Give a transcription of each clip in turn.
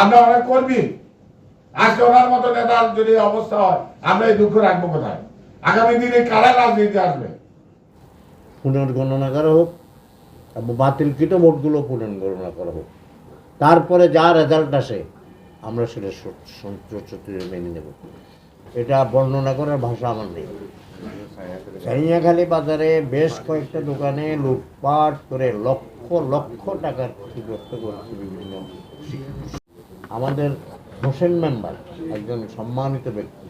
আমরা অনেক কর্মী, আজকে ওনার মতো নেতার যদি অবস্থা হয় আমরা এই দুঃখ রাখবো কোথায়? আগামী দিনে কারা রাজনীতি আসবে? পুনর্গণনা করা হোক এবং বাতিলকৃত ভোটগুলো পুনর্গণনা করা হোক, তারপরে যা রেজাল্ট আসে আমরা সেটা সন্তুষ্ট মেনে নেব। এটা বর্ণনা করার ভাষা আমার নেই। সাইয়াখালী বাজারে বেশ কয়েকটা দোকানে লুটপাট করে লক্ষ লক্ষ টাকার ক্ষতিগ্রস্ত করেছে বিভিন্ন শিক্ষক। আমাদের হোসেন মেম্বার একজন সম্মানিত ব্যক্তি,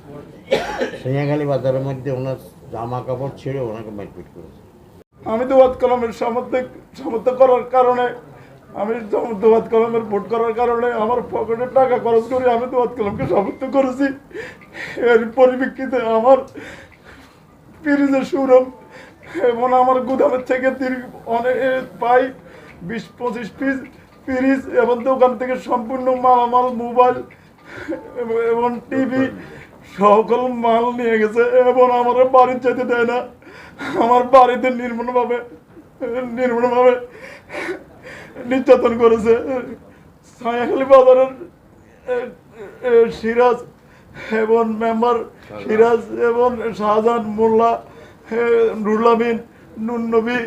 সাইয়াখালী বাজারের মধ্যে ওনার জামা কাপড় ছেড়ে ওনাকে মারপিট করেছে। আমি দোয়াত কলমের সমর্থক করার কারণে, আমি দোয়াত কলমের ভোট করার কারণে আমার পকেটের টাকা খরচ করে আমি দোয়াত কলমকে সমর্থন করেছি। এর পরিপ্রেক্ষিতে আমার ফ্রিজের শোরুম এবং আমার গুদামের থেকে অনেক পাই 20-25 পিস ফ্রিজ এবং দোকান থেকে সম্পূর্ণ মালামাল, মোবাইল এবং টিভি সকল মাল নিয়ে গেছে এবং আমার বাড়ির যেতে দেয় না। আমার বাড়িতে নির্মমভাবে নির্যাতন করেছে। সাইয়াখালী বাজারের সিরাজ এবং মেম্বার সিরাজ এবং শাহজাহান মোল্লা, নুরুল আমিন, নুন নবী,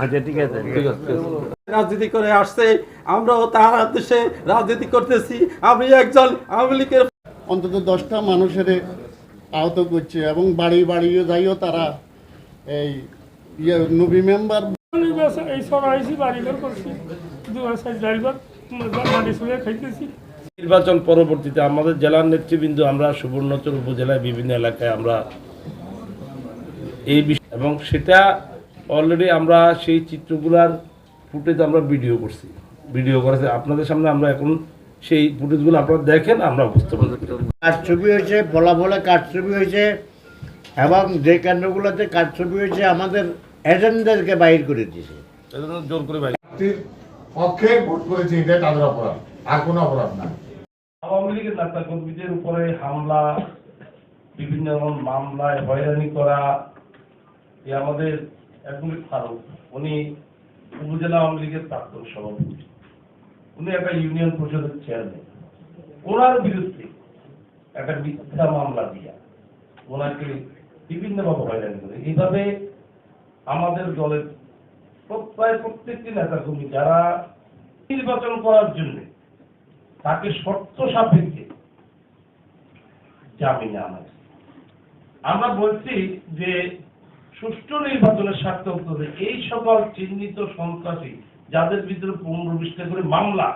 আচ্ছা ঠিক আছে। রাজনীতি করে আসছে, আমরাও তার উদ্দেশ্যে রাজনীতি করতেছি। আমি একজন আওয়ামী লীগের অন্তত 10টা মানুষের আহত করছে এবং বাড়ি বাড়িও যাইও তারা এই নবী মেম্বার এই সরাইছি বাড়িঘর করছি, 2 ড্রাইভার মাটি শুয়ে খাইতেছি। নির্বাচন পরবর্তীতে আমাদের জেলার নেতৃবৃন্দ আমরা সুবর্ণচর উপজেলায় বিভিন্ন এলাকায় আমরা এই বিষয় এবং সেটা অলরেডি আমরা সেই চিত্রগুলার ফুটেজ আমরা ভিডিও করেছে আপনাদের সামনে। আমরা এখন সেই ফুটেজগুলো আপনারা দেখেন, আমরা বুঝতে পারছি কারছবি হয়েছে, ফলাফলে কারছবি হয়েছে এবং যে কেন্দ্রগুলোতে কারছবি হয়েছে আমাদের এজেন্টদেরকে বাইর করে দিয়েছে। জোর করে ভাই পক্ষে ভোট করেছে, এটা তাদের অপরাধ, আর কোনো অপরাধ না। আওয়ামী লীগের নেতা কর্মীদের উপরে হামলা, বিভিন্ন মামলায় হয়রানি করা, আমাদের অ্যাডভোকেট ফারুক, উনি উপজেলা আওয়ামী লীগের প্রাক্তন সভাপতি, উনি একটা ইউনিয়ন পরিষদের চেয়ারম্যান, ওনার বিরুদ্ধে একটা মিথ্যা মামলা দিয়া ওনাকে বিভিন্নভাবে হয়রানি করে। এইভাবে আমাদের দলের প্রায় প্রত্যেকটি নেতা কর্মী যারা নির্বাচন করার জন্য তাকে শর্ত সাপেক্ষে জামিনে আনা। আমরা বলছি যে সুষ্ঠু নির্বাচনের স্বার্থে এই সকল চিহ্নিত সন্ত্রাসী যাদের ভিতরে 15-20টা করে মামলা,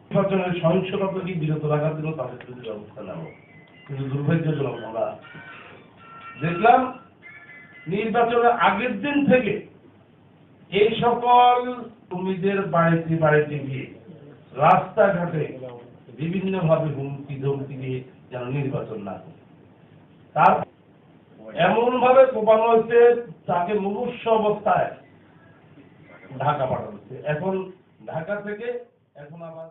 নির্বাচনের সহিংসতাকে বিরত রাখার জন্য তাদের বিরুদ্ধে ব্যবস্থা নেব। কিন্তু দুর্ভাগ্যজনক আমরা দেখলাম নির্বাচনের আগের দিন থেকে এই সকল কর্মীদের বাড়িতে বাড়িতে গিয়ে রাস্তাঘাটে বিভিন্নভাবে হুমকি ধমকি দিয়ে যেন নির্বাচন না করে, তার এমন ভাবে কোপানো হচ্ছে তাকে মুমূর্ষু অবস্থায় ঢাকা পাঠানো হচ্ছে। এখন ঢাকা থেকে এখন আবার